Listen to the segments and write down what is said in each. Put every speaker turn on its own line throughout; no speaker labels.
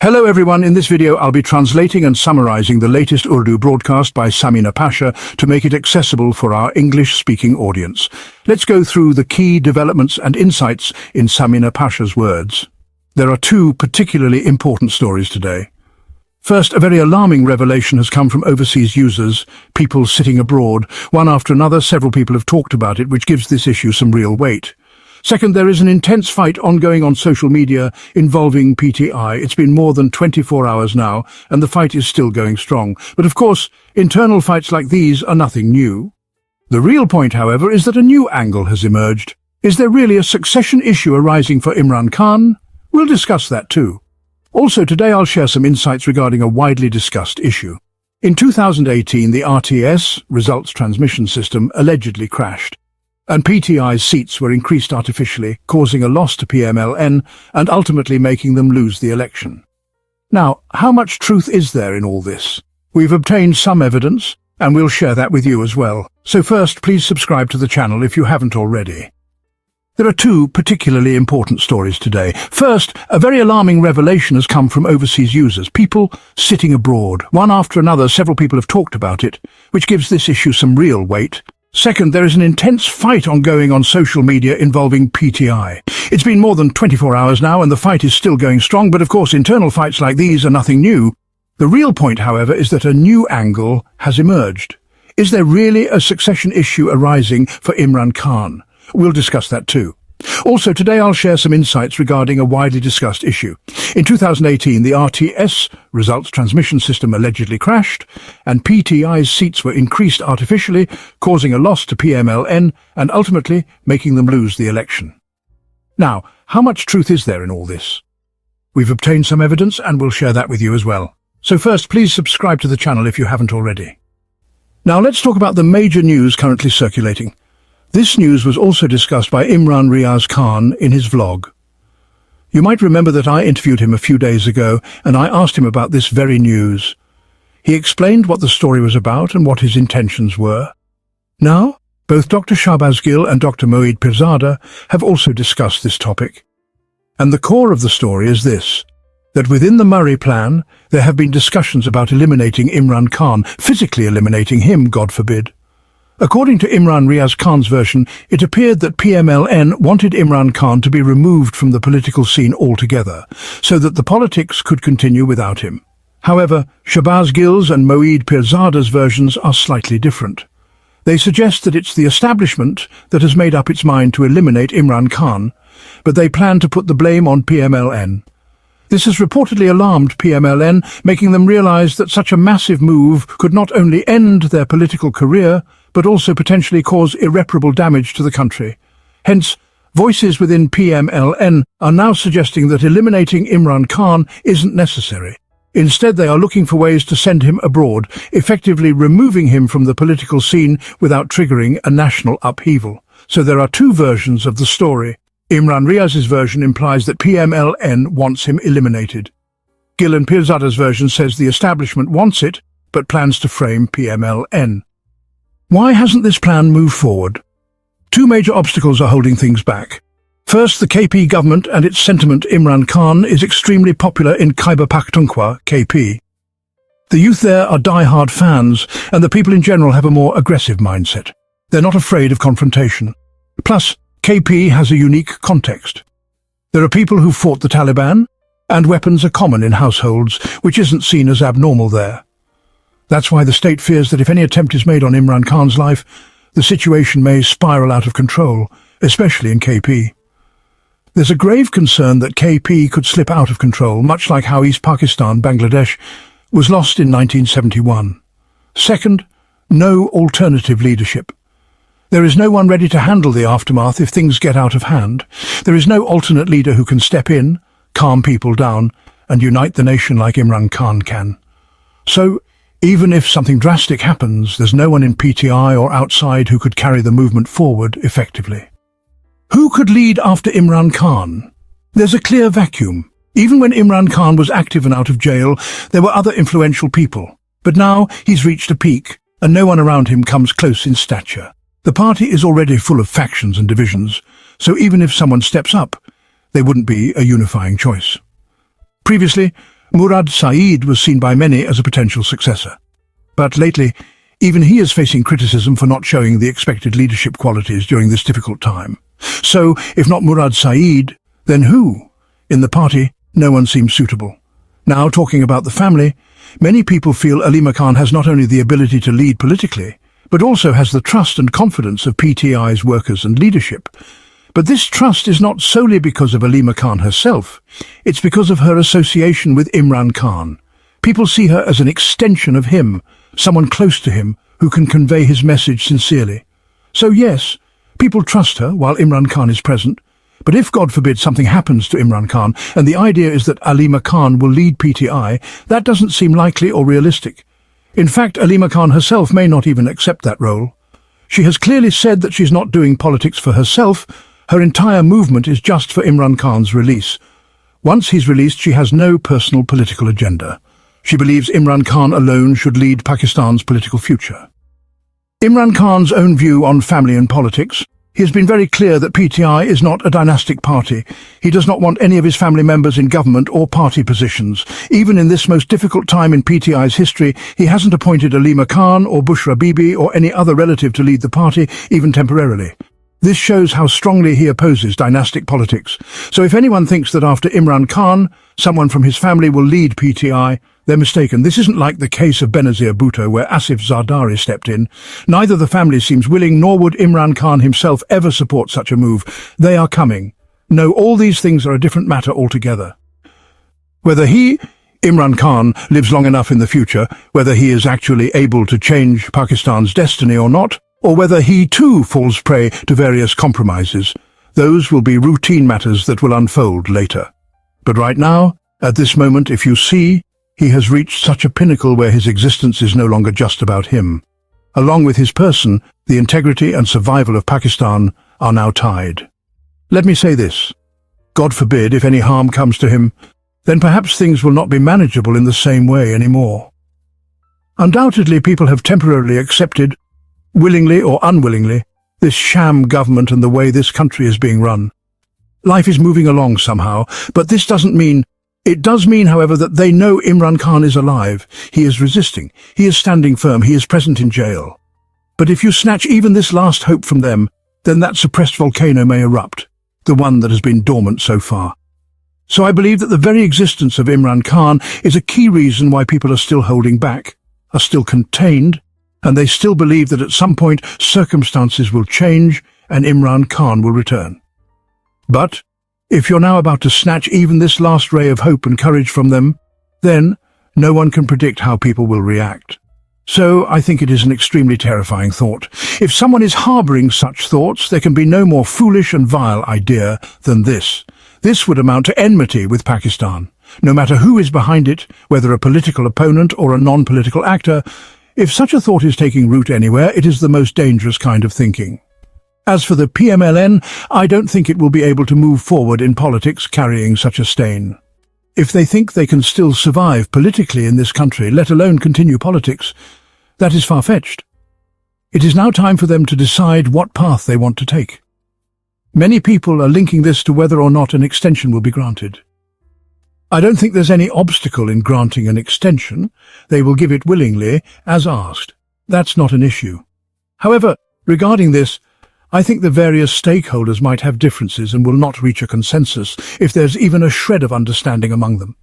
Hello everyone, in this video I'll be translating and summarizing the latest Urdu broadcast by Samina Pasha to make it accessible for our English-speaking audience. Let's go through the key developments and insights in Samina Pasha's words. There are two particularly important stories today. First, a very alarming revelation has come from overseas users, people sitting abroad. One after another, several people have talked about it, which gives this issue some real weight. Second, there is an intense fight ongoing on social media involving PTI. It's been more than 24 hours now, and the fight is still going strong. But of course, internal fights like these are nothing new. The real point, however, is that a new angle has emerged. Is there really a succession issue arising for Imran Khan? We'll discuss that too. Also, today I'll share some insights regarding a widely discussed issue. In 2018, the RTS, Results Transmission System, allegedly crashed, and PTI's seats were increased artificially, causing a loss to PMLN and ultimately making them lose the election. Now, how much truth is there in all this? We've obtained some evidence, and we'll share that with you as well. So first, please subscribe to the channel if you haven't already. There are two particularly important stories today. First, a very alarming revelation has come from overseas users, people sitting abroad. One after another, several people have talked about it, which gives this issue some real weight. Second, there is an intense fight ongoing on social media involving PTI. It's been more than 24 hours now, and the fight is still going strong, but of course internal fights like these are nothing new. The real point, however, is that a new angle has emerged. Is there really a succession issue arising for Imran Khan? We'll discuss that too. Also, today I'll share some insights regarding a widely discussed issue. In 2018, the RTS, Results Transmission System, allegedly crashed, and PTI's seats were increased artificially, causing a loss to PMLN and ultimately making them lose the election. Now, how much truth is there in all this? We've obtained some evidence and we'll share that with you as well. So first, please subscribe to the channel if you haven't already. Now let's talk about the major news currently circulating. This news was also discussed by Imran Riaz Khan in his vlog. You might remember that I interviewed him a few days ago and I asked him about this very news. He explained what the story was about and what his intentions were. Now, both Dr. Shahbaz Gill and Dr. Moeed Pirzada have also discussed this topic. And the core of the story is this, that within the Murray plan, there have been discussions about eliminating Imran Khan, physically eliminating him, God forbid. According to Imran Riaz Khan's version, it appeared that PMLN wanted Imran Khan to be removed from the political scene altogether, so that the politics could continue without him. However, Shahbaz Gill's and Moeed Pirzada's versions are slightly different. They suggest that it's the establishment that has made up its mind to eliminate Imran Khan, but they plan to put the blame on PMLN. This has reportedly alarmed PMLN, making them realize that such a massive move could not only end their political career, but also potentially cause irreparable damage to the country. Hence, voices within PMLN are now suggesting that eliminating Imran Khan isn't necessary. Instead, they are looking for ways to send him abroad, effectively removing him from the political scene without triggering a national upheaval. So there are two versions of the story. Imran Riaz's version implies that PMLN wants him eliminated. Gill and Pirzada's version says the establishment wants it, but plans to frame PMLN. Why hasn't this plan moved forward? Two major obstacles are holding things back. First, the KP government and its sentiment Imran Khan is extremely popular in Khyber Pakhtunkhwa, KP. The youth there are die-hard fans, and the people in general have a more aggressive mindset. They're not afraid of confrontation. Plus, KP has a unique context. There are people who fought the Taliban, and weapons are common in households, which isn't seen as abnormal there. That's why the state fears that if any attempt is made on Imran Khan's life, the situation may spiral out of control, especially in KP. There's a grave concern that KP could slip out of control, much like how East Pakistan, Bangladesh, was lost in 1971. Second, no alternative leadership. There is no one ready to handle the aftermath if things get out of hand. There is no alternate leader who can step in, calm people down, and unite the nation like Imran Khan can. So, even if something drastic happens, there's no one in PTI or outside who could carry the movement forward effectively. Who could lead after Imran Khan? There's a clear vacuum. Even when Imran Khan was active and out of jail, there were other influential people. But now he's reached a peak, and no one around him comes close in stature. The party is already full of factions and divisions, so even if someone steps up, they wouldn't be a unifying choice. Previously, Murad Saeed was seen by many as a potential successor. But lately, even he is facing criticism for not showing the expected leadership qualities during this difficult time. So, if not Murad Saeed, then who? In the party, no one seems suitable. Now, talking about the family, many people feel Alima Khan has not only the ability to lead politically, but also has the trust and confidence of PTI's workers and leadership. But this trust is not solely because of Alima Khan herself. It's because of her association with Imran Khan. People see her as an extension of him, someone close to him who can convey his message sincerely. So yes, people trust her while Imran Khan is present. But if, God forbid, something happens to Imran Khan, and the idea is that Alima Khan will lead PTI, that doesn't seem likely or realistic. In fact, Alima Khan herself may not even accept that role. She has clearly said that she's not doing politics for herself. Her entire movement is just for Imran Khan's release. Once he's released, she has no personal political agenda. She believes Imran Khan alone should lead Pakistan's political future. Imran Khan's own view on family and politics. He has been very clear that PTI is not a dynastic party. He does not want any of his family members in government or party positions. Even in this most difficult time in PTI's history, he hasn't appointed Alima Khan or Bushra Bibi or any other relative to lead the party, even temporarily. This shows how strongly he opposes dynastic politics. So if anyone thinks that after Imran Khan, someone from his family will lead PTI, they're mistaken. This isn't like the case of Benazir Bhutto, where Asif Zardari stepped in. Neither the family seems willing, nor would Imran Khan himself ever support such a move. They are coming. No, all these things are a different matter altogether. Whether he, Imran Khan, lives long enough in the future, whether he is actually able to change Pakistan's destiny or not, or whether he too falls prey to various compromises, those will be routine matters that will unfold later. But right now, at this moment, if you see, he has reached such a pinnacle where his existence is no longer just about him. Along with his person, the integrity and survival of Pakistan are now tied. Let me say this. God forbid, if any harm comes to him, then perhaps things will not be manageable in the same way anymore. Undoubtedly, people have temporarily accepted, willingly or unwillingly, this sham government and the way this country is being run. Life is moving along somehow, but this doesn't mean... It does mean, however, that they know Imran Khan is alive. He is resisting. He is standing firm. He is present in jail. But if you snatch even this last hope from them, then that suppressed volcano may erupt, the one that has been dormant so far. So I believe that the very existence of Imran Khan is a key reason why people are still holding back, are still contained, and they still believe that at some point circumstances will change and Imran Khan will return. But if you're now about to snatch even this last ray of hope and courage from them, then no one can predict how people will react. So I think it is an extremely terrifying thought. If someone is harboring such thoughts, there can be no more foolish and vile idea than this. This would amount to enmity with Pakistan. No matter who is behind it, whether a political opponent or a non-political actor, if such a thought is taking root anywhere, it is the most dangerous kind of thinking. As for the PMLN, I don't think it will be able to move forward in politics carrying such a stain. If they think they can still survive politically in this country, let alone continue politics, that is far-fetched. It is now time for them to decide what path they want to take. Many people are linking this to whether or not an extension will be granted. I don't think there's any obstacle in granting an extension. They will give it willingly, as asked. That's not an issue. However, regarding this, I think the various stakeholders might have differences and will not reach a consensus if there's even a shred of understanding among them.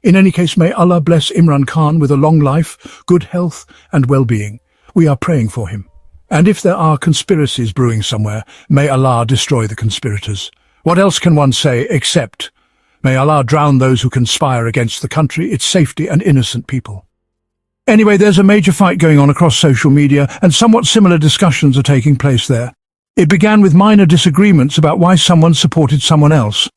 In any case, may Allah bless Imran Khan with a long life, good health and well-being. We are praying for him. And if there are conspiracies brewing somewhere, may Allah destroy the conspirators. What else can one say except, may Allah drown those who conspire against the country, its safety and innocent people. Anyway, there's a major fight going on across social media and somewhat similar discussions are taking place there. It began with minor disagreements about why someone supported someone else.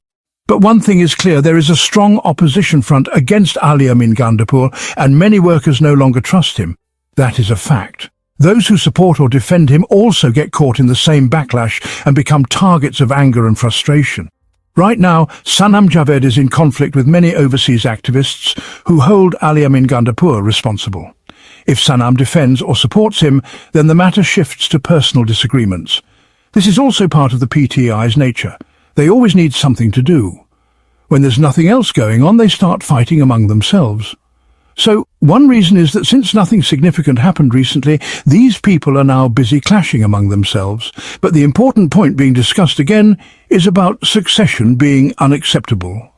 But one thing is clear, there is a strong opposition front against Ali Amin Gandapur, and many workers no longer trust him. That is a fact. Those who support or defend him also get caught in the same backlash and become targets of anger and frustration. Right now, Sanam Javed is in conflict with many overseas activists who hold Ali Amin Gandapur responsible. If Sanam defends or supports him, then the matter shifts to personal disagreements. This is also part of the PTI's nature. They always need something to do. When there's nothing else going on, they start fighting among themselves. So, one reason is that since nothing significant happened recently, these people are now busy clashing among themselves. But the important point being discussed again is about succession being unacceptable.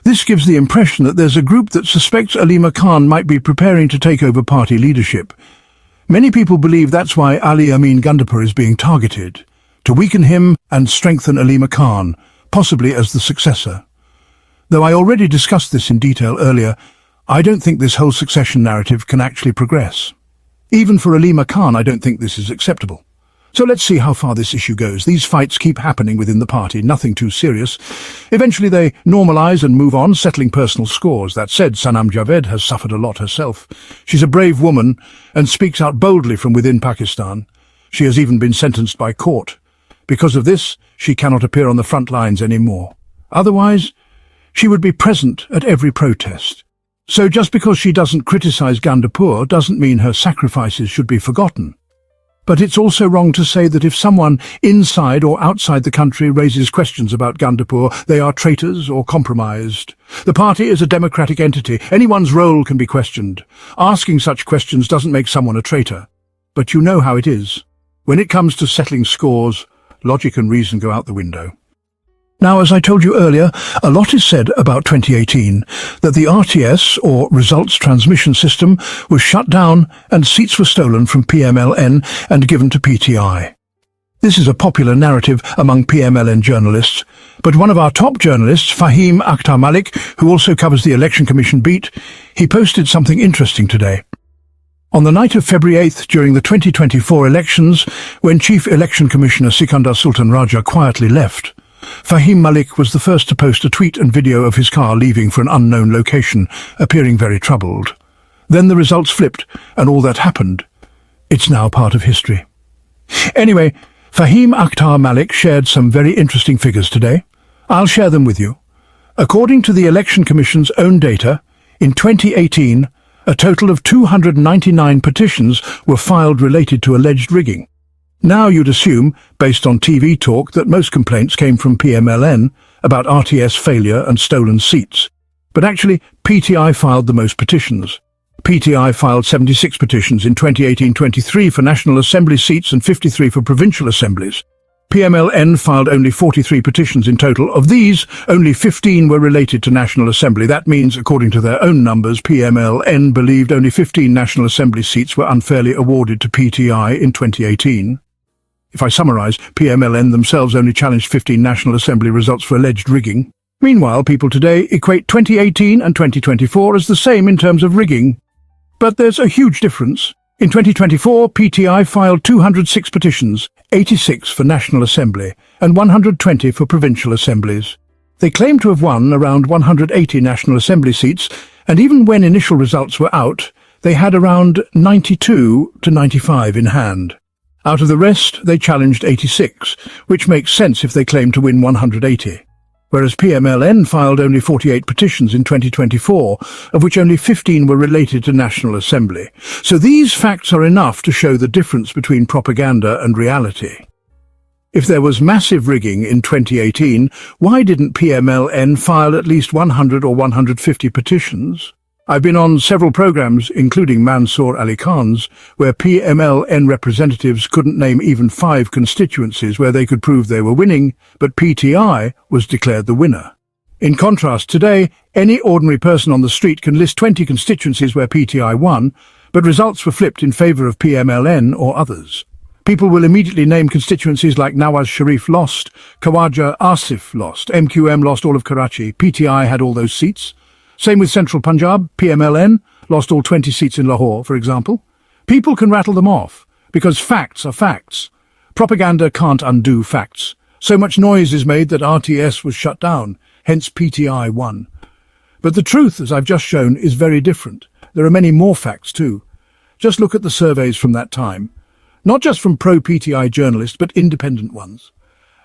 This gives the impression that there's a group that suspects Alima Khan might be preparing to take over party leadership. Many people believe that's why Ali Amin Gandapur is being targeted, to weaken him and strengthen Alima Khan, possibly as the successor. Though I already discussed this in detail earlier, I don't think this whole succession narrative can actually progress. Even for Alima Khan, I don't think this is acceptable. So let's see how far this issue goes. These fights keep happening within the party, nothing too serious. Eventually they normalise and move on, settling personal scores. That said, Sanam Javed has suffered a lot herself. She's a brave woman and speaks out boldly from within Pakistan. She has even been sentenced by court. Because of this, she cannot appear on the front lines anymore. Otherwise, she would be present at every protest. So just because she doesn't criticise Gandapur doesn't mean her sacrifices should be forgotten. But it's also wrong to say that if someone inside or outside the country raises questions about Gandapur, they are traitors or compromised. The party is a democratic entity. Anyone's role can be questioned. Asking such questions doesn't make someone a traitor. But you know how it is. When it comes to settling scores, logic and reason go out the window. Now, as I told you earlier, a lot is said about 2018, that the RTS, or Results Transmission System, was shut down and seats were stolen from PMLN and given to PTI. This is a popular narrative among PMLN journalists, but one of our top journalists, Fahim Akhtar Malik, who also covers the Election Commission beat, he posted something interesting today. On the night of February 8th, during the 2024 elections, when Chief Election Commissioner Sikandar Sultan Raja quietly left, Fahim Malik was the first to post a tweet and video of his car leaving for an unknown location, appearing very troubled. Then the results flipped, and all that happened. It's now part of history. Anyway, Fahim Akhtar Malik shared some very interesting figures today. I'll share them with you. According to the Election Commission's own data, in 2018, a total of 299 petitions were filed related to alleged rigging. Now you'd assume, based on TV talk, that most complaints came from PMLN about RTS failure and stolen seats. But actually, PTI filed the most petitions. PTI filed 76 petitions in 2018-23 for National Assembly seats and 53 for provincial assemblies. PMLN filed only 43 petitions in total. Of these, only 15 were related to National Assembly. That means, according to their own numbers, PMLN believed only 15 National Assembly seats were unfairly awarded to PTI in 2018. If I summarise, PMLN themselves only challenged 15 National Assembly results for alleged rigging. Meanwhile, people today equate 2018 and 2024 as the same in terms of rigging. But there's a huge difference. In 2024, PTI filed 206 petitions, 86 for National Assembly and 120 for provincial assemblies. They claim to have won around 180 National Assembly seats, and even when initial results were out, they had around 92 to 95 in hand. Out of the rest, they challenged 86, which makes sense if they claim to win 180. Whereas PMLN filed only 48 petitions in 2024, of which only 15 were related to National Assembly. So these facts are enough to show the difference between propaganda and reality. If there was massive rigging in 2018, why didn't PMLN file at least 100 or 150 petitions? I've been on several programs, including Mansour Ali Khan's, where PMLN representatives couldn't name even 5 constituencies where they could prove they were winning, but PTI was declared the winner. In contrast, today, any ordinary person on the street can list 20 constituencies where PTI won, but results were flipped in favour of PMLN or others. People will immediately name constituencies like Nawaz Sharif lost, Khawaja Asif lost, MQM lost all of Karachi, PTI had all those seats. Same with Central Punjab, PMLN lost all 20 seats in Lahore, for example. People can rattle them off, because facts are facts. Propaganda can't undo facts. So much noise is made that RTS was shut down, hence PTI won. But the truth, as I've just shown, is very different. There are many more facts too. Just look at the surveys from that time. Not just from pro-PTI journalists, but independent ones.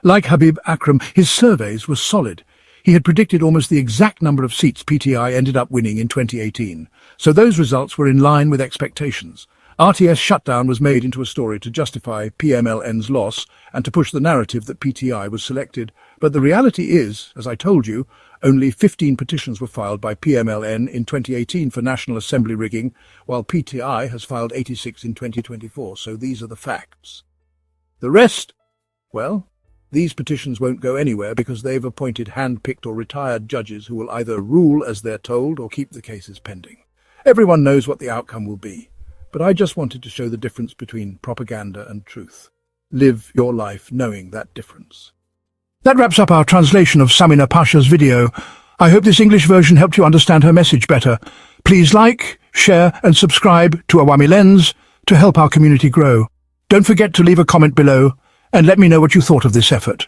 Like Habib Akram, his surveys were solid. He had predicted almost the exact number of seats PTI ended up winning in 2018, so those results were in line with expectations. RTS shutdown was made into a story to justify PMLN's loss and to push the narrative that PTI was selected. But the reality is, as I told you, only 15 petitions were filed by PMLN in 2018 for National Assembly rigging, while PTI has filed 86 in 2024. So these are the facts. The rest, well, these petitions won't go anywhere because they've appointed hand-picked or retired judges who will either rule as they're told or keep the cases pending. Everyone knows what the outcome will be. But I just wanted to show the difference between propaganda and truth. Live your life knowing that difference. That wraps up our translation of Samina Pasha's video. I hope this English version helped you understand her message better. Please like, share and subscribe to Awami Lens to help our community grow. Don't forget to leave a comment below and let me know what you thought of this effort.